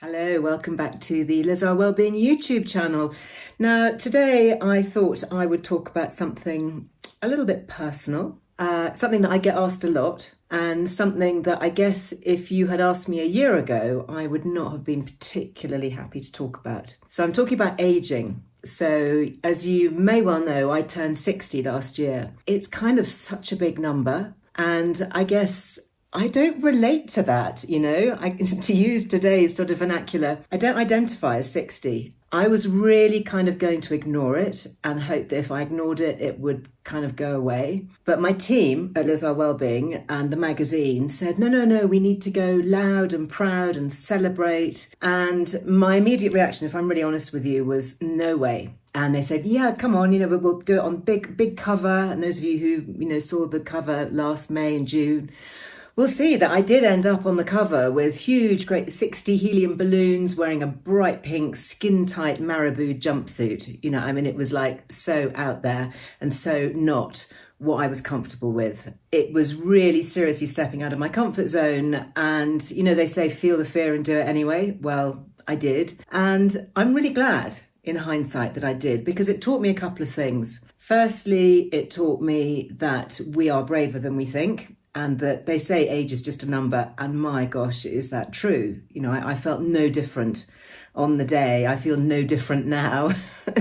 Hello, welcome back to the Earle Wellbeing YouTube channel. Now, today I thought I would talk about something a little bit personal, something that I get asked a lot, and something that I guess if you had asked me a year ago, I would not have been particularly happy to talk about. So I'm talking about aging. So as you may well know, I turned 60 last year. It's kind of such a big number, and I guess I don't relate to that, to use today's sort of vernacular. I don't identify as 60. I was really kind of going to ignore it and hope that if I ignored it, it would kind of go away. But my team at Earle Wellbeing and the magazine said, no, we need to go loud and proud and celebrate. And my immediate reaction, if I'm really honest with you, was no way. And they said, yeah, come on, we'll do it on big cover. And those of you who, saw the cover last May and June, we'll see that I did end up on the cover with huge, great 60 helium balloons, wearing a bright pink, skin-tight marabou jumpsuit. It was like so out there and so not what I was comfortable with. It was really seriously stepping out of my comfort zone. And, they say feel the fear and do it anyway. Well, I did. And I'm really glad in hindsight that I did, because it taught me a couple of things. Firstly, it taught me that we are braver than we think. And that they say age is just a number, and my gosh, is that true? I felt no different on the day. I feel no different now.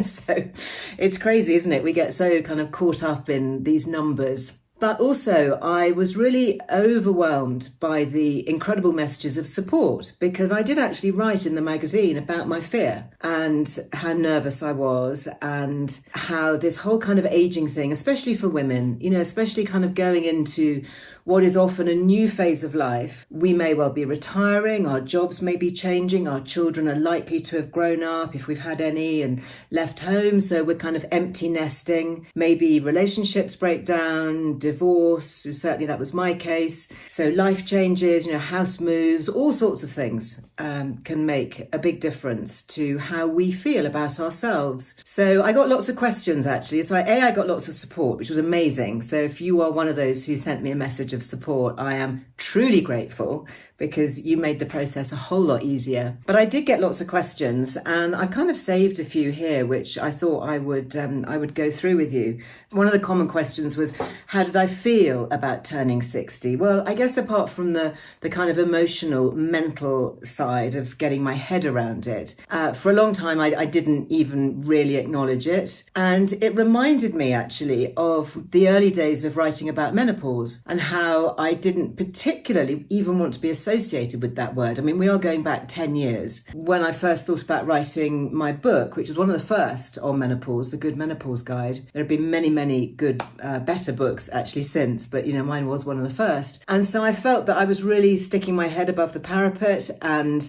So it's crazy, isn't it? We get so kind of caught up in these numbers. But also, I was really overwhelmed by the incredible messages of support, because I did actually write in the magazine about my fear and how nervous I was, and how this whole kind of aging thing, especially for women, especially kind of going into what is often a new phase of life. We may well be retiring, our jobs may be changing, our children are likely to have grown up, if we've had any, and left home, so we're kind of empty nesting. Maybe relationships break down, divorce, certainly that was my case. So life changes, house moves, all sorts of things can make a big difference to how we feel about ourselves. So I got lots of questions actually. So I got lots of support, which was amazing. So if you are one of those who sent me a message of support, I am truly grateful, because you made the process a whole lot easier. But I did get lots of questions, and I kind of saved a few here, which I thought I would go through with you. One of the common questions was, how did I feel about turning 60? Well, I guess apart from the kind of emotional, mental side of getting my head around it, for a long time I didn't even really acknowledge it. And it reminded me actually of the early days of writing about menopause, and how I didn't particularly even want to be associated with that word. We are going back 10 years. When I first thought about writing my book, which was one of the first on menopause, The Good Menopause Guide, there have been many good, better books actually since, but mine was one of the first. And so I felt that I was really sticking my head above the parapet, and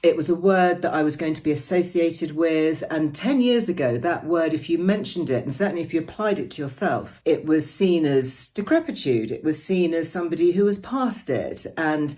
it was a word that I was going to be associated with. And 10 years ago, that word, if you mentioned it, and certainly if you applied it to yourself, it was seen as decrepitude. It was seen as somebody who was past it, and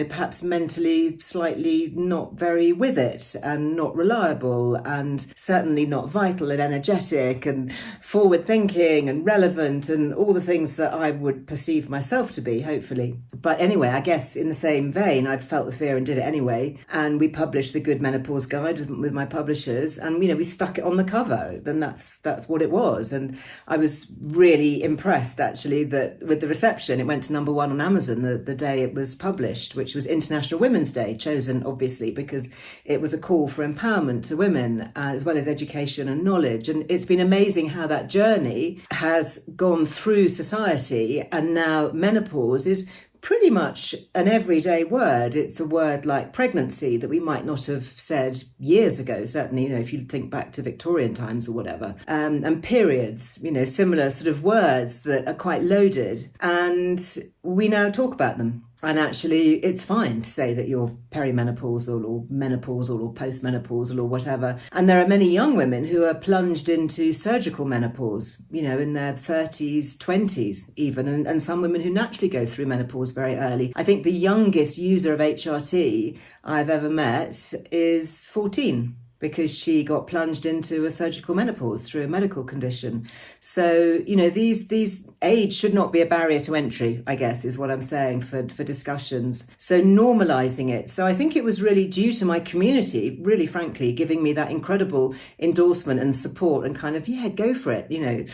perhaps mentally slightly not very with it, and not reliable, and certainly not vital and energetic and forward thinking and relevant, and all the things that I would perceive myself to be, hopefully. But anyway, I guess in the same vein, I felt the fear and did it anyway. And we published the Good Menopause Guide with my publishers, and we stuck it on the cover. Then that's what it was. And I was really impressed actually that with the reception, it went to number 1 on Amazon the day it was published, which was International Women's Day, chosen obviously because it was a call for empowerment to women, as well as education and knowledge. And it's been amazing how that journey has gone through society, and now menopause is pretty much an everyday word. It's a word like pregnancy that we might not have said years ago, certainly, if you think back to Victorian times or whatever. And periods, similar sort of words that are quite loaded. And we now talk about them. And actually, it's fine to say that you're perimenopausal or menopausal or postmenopausal or whatever. And there are many young women who are plunged into surgical menopause, in their 30s, 20s even, and some women who naturally go through menopause very early. I think the youngest user of HRT I've ever met is 14. because she got plunged into a surgical menopause through a medical condition. So, you know, these age should not be a barrier to entry, I guess, is what I'm saying for discussions. So normalizing it. So I think it was really due to my community, really frankly, giving me that incredible endorsement and support and kind of, yeah, go for it, you know,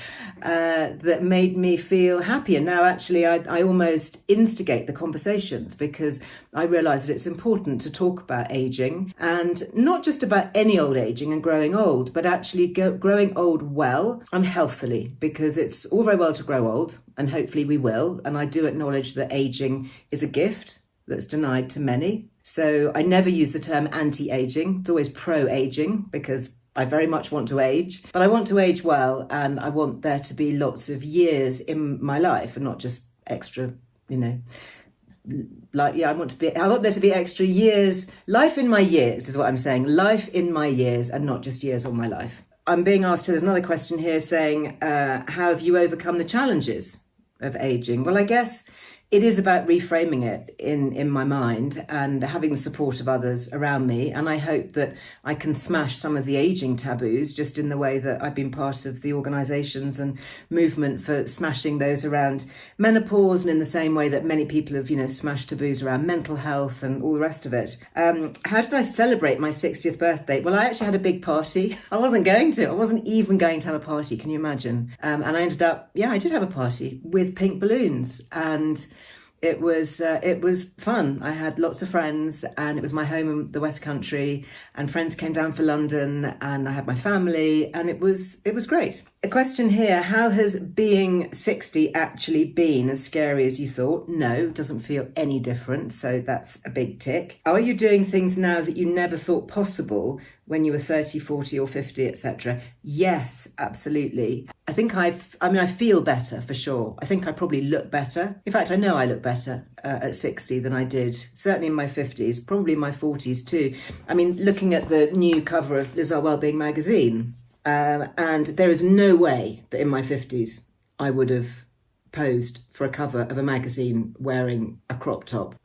that made me feel happy. And now actually I almost instigate the conversations, because I realise that it's important to talk about ageing, and not just about any old aging and growing old, but actually growing old well and healthily, because it's all very well to grow old, and hopefully we will. And I do acknowledge that ageing is a gift that's denied to many. So I never use the term anti-aging. It's always pro-aging, because I very much want to age, but I want to age well, and I want there to be lots of years in my life and not just extra, you know, like, yeah, I want there to be extra years. Life in my years is what I'm saying. Life in my years, and not just years on my life. I'm being asked, there's another question here saying, how have you overcome the challenges of aging? Well, I guess it is about reframing it in my mind and having the support of others around me. And I hope that I can smash some of the ageing taboos, just in the way that I've been part of the organisations and movement for smashing those around menopause, and in the same way that many people have, you know, smashed taboos around mental health and all the rest of it. How did I celebrate my 60th birthday? Well, I actually had a big party. I wasn't even going to have a party. Can you imagine? And I ended up, I did have a party with pink balloons, and it was fun. I had lots of friends, and it was my home in the West Country, and friends came down for London, and I had my family, and it was great. A question here: how has being 60 actually been as scary as you thought? No, it doesn't feel any different, so that's a big tick. Are you doing things now that you never thought possible when you were 30, 40 or 50, etc.? Yes, absolutely. I think I feel better for sure. I think I probably look better. In fact, I know I look better at 60 than I did, certainly in my 50s, probably in my 40s too. I mean, looking at the new cover of Earle Wellbeing magazine, and there is no way that in my 50s I would have posed for a cover of a magazine wearing a crop top.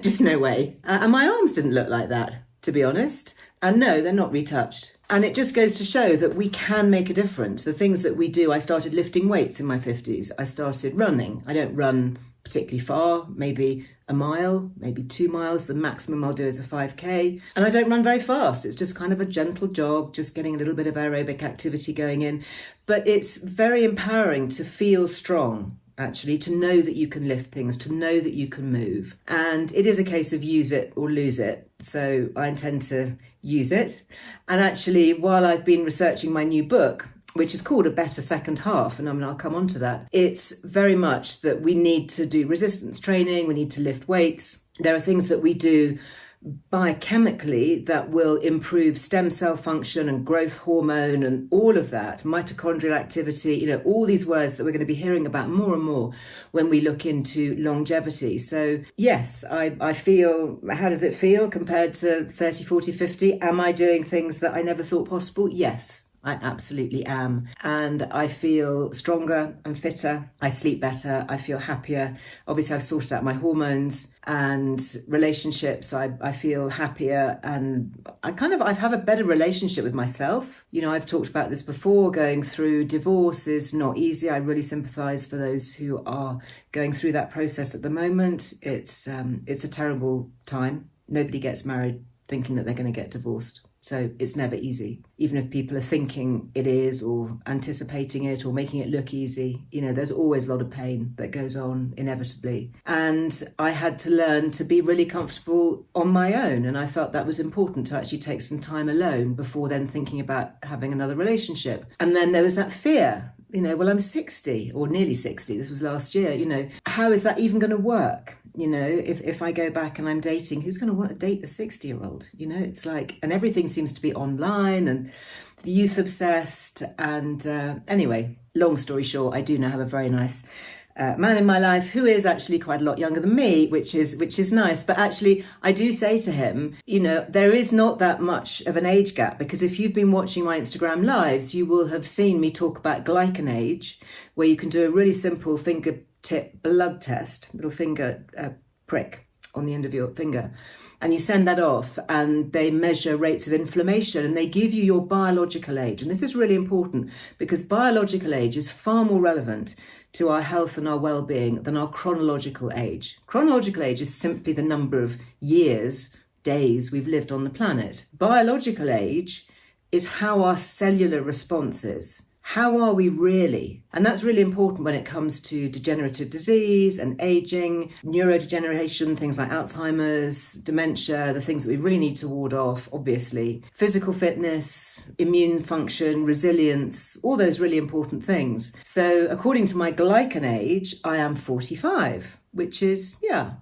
Just no way. And my arms didn't look like that, to be honest. And no, they're not retouched. And it just goes to show that we can make a difference. The things that we do, I started lifting weights in my 50s. I started running. I don't run particularly far, maybe a mile, maybe 2 miles. The maximum I'll do is a 5K. And I don't run very fast. It's just kind of a gentle jog, just getting a little bit of aerobic activity going in. But it's very empowering to feel strong, actually, to know that you can lift things, to know that you can move. And it is a case of use it or lose it. So I intend to use it. And actually, while I've been researching my new book, which is called A Better Second Half, and I'll come on to that, it's very much that we need to do resistance training, we need to lift weights. There are things that we do biochemically that will improve stem cell function and growth hormone and all of that, mitochondrial activity, you know, all these words that we're going to be hearing about more and more when we look into longevity. So yes, I feel, how does it feel compared to 30, 40, 50? Am I doing things that I never thought possible? Yes. I absolutely am. And I feel stronger and fitter. I sleep better. I feel happier. Obviously, I've sorted out my hormones and relationships. I feel happier, and I have a better relationship with myself. You know, I've talked about this before. Going through divorce is not easy. I really sympathise for those who are going through that process at the moment. It's a terrible time. Nobody gets married thinking that they're going to get divorced. So it's never easy, even if people are thinking it is or anticipating it or making it look easy. You know, there's always a lot of pain that goes on inevitably. And I had to learn to be really comfortable on my own. And I felt that was important, to actually take some time alone before then thinking about having another relationship. And then there was that fear, you know, well, I'm 60 or nearly 60. This was last year. You know, how is that even going to work? You know, if I go back and I'm dating, who's going to want to date the 60-year-old? You know, it's like, and everything seems to be online and youth obsessed. And anyway, long story short, I do now have a very nice man in my life who is actually quite a lot younger than me, which is nice. But actually, I do say to him, you know, there is not that much of an age gap, because if you've been watching my Instagram lives, you will have seen me talk about glycan age, where you can do a really simple fingertip blood test, little finger prick on the end of your finger. and you send that off and they measure rates of inflammation and they give you your biological age. And this is really important because biological age is far more relevant to our health and our well-being than our chronological age. Chronological age is simply the number of years, days we've lived on the planet. Biological age is how our cellular response is. How are we really? And that's really important when it comes to degenerative disease and aging, neurodegeneration, things like Alzheimer's, dementia, the things that we really need to ward off, obviously. Physical fitness, immune function, resilience, all those really important things. So according to my glycan age, I am 45. Which is,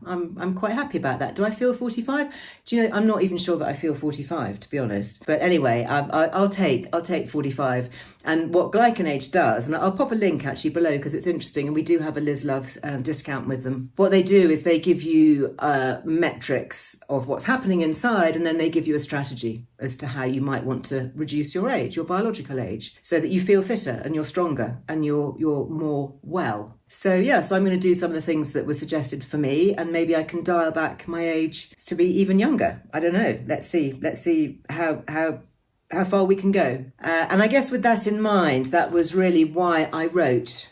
I'm quite happy about that. Do I feel 45? Do you know, I'm not even sure that I feel 45, to be honest. But anyway, I'll take 45. And what glycan age does, and I'll pop a link actually below because it's interesting, and we do have a Liz Loves discount with them. What they do is they give you metrics of what's happening inside, and then they give you a strategy as to how you might want to reduce your age, your biological age, so that you feel fitter and you're stronger and you're more well. So I'm going to do some of the things that were suggested for me, and maybe I can dial back my age to be even younger. I don't know. Let's see how far we can go. And I guess with that in mind, that was really why I wrote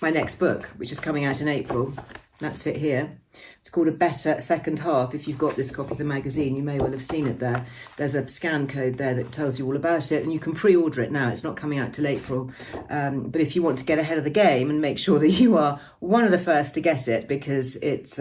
my next book, which is coming out in April. That's it here. It's called A Better Second Half. If you've got this copy of the magazine, you may well have seen it there. There's a scan code there that tells you all about it, and you can pre-order it now. It's not coming out till April. But if you want to get ahead of the game and make sure that you are one of the first to get it, because it's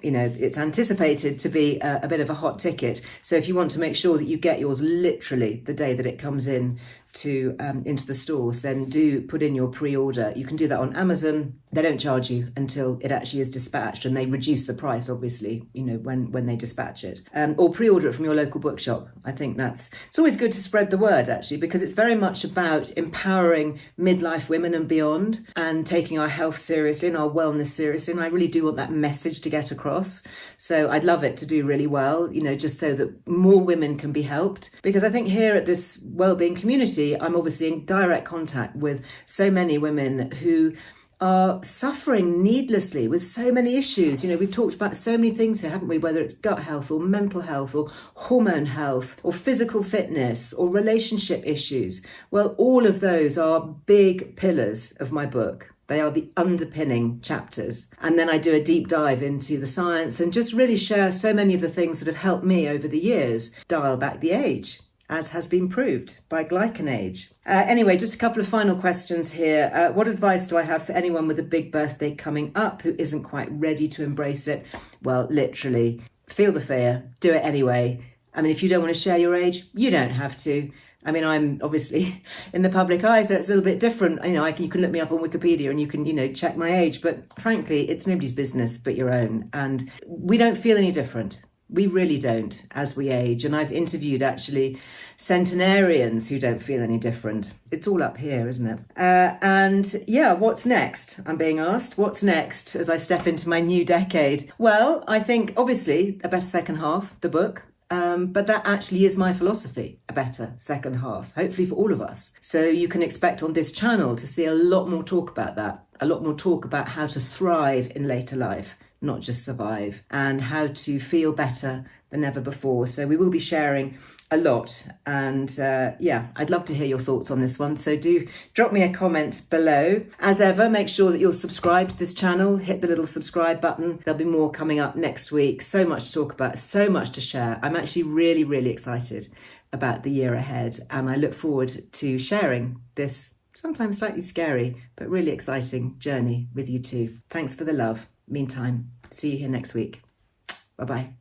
anticipated to be a bit of a hot ticket. So if you want to make sure that you get yours literally the day that it comes in into the stores, then do put in your pre-order. You can do that on Amazon. They don't charge you until it actually is dispatched, and they reduce the price, obviously, when they dispatch it. Or pre-order it from your local bookshop. I think it's always good to spread the word, actually, because it's very much about empowering midlife women and beyond, and taking our health seriously and our wellness seriously. And I really do want that message to get across. So I'd love it to do really well, just so that more women can be helped. Because I think here at this wellbeing community, I'm obviously in direct contact with so many women who are suffering needlessly with so many issues. We've talked about so many things here, haven't we? Whether it's gut health or mental health or hormone health or physical fitness or relationship issues. Well, all of those are big pillars of my book. They are the underpinning chapters. And then I do a deep dive into the science and just really share so many of the things that have helped me over the years dial back the age, as has been proved by glycan age. Anyway, just a couple of final questions here. What advice do I have for anyone with a big birthday coming up who isn't quite ready to embrace it? Well, literally, feel the fear, do it anyway. I mean, if you don't want to share your age, you don't have to. I mean, I'm obviously in the public eye, so it's a little bit different. You can look me up on Wikipedia and you can, check my age. But frankly, it's nobody's business but your own. And we don't feel any different. We really don't as we age. And I've interviewed actually centenarians who don't feel any different. It's all up here, isn't it? What's next? I'm being asked. What's next as I step into my new decade? Well, I think obviously A Better Second Half, the book. But that actually is my philosophy, a better second half, hopefully for all of us. So you can expect on this channel to see a lot more talk about that, a lot more talk about how to thrive in later life, not just survive, and how to feel better than ever before. So we will be sharing a lot, and I'd love to hear your thoughts on this one. So do drop me a comment below. As ever, make sure that you're subscribed to this channel, hit the little subscribe button. There'll be more coming up next week. So much to talk about, so much to share. I'm actually really, really excited about the year ahead, and I look forward to sharing this sometimes slightly scary, but really exciting journey with you too. Thanks for the love. Meantime, see you here next week. Bye-bye.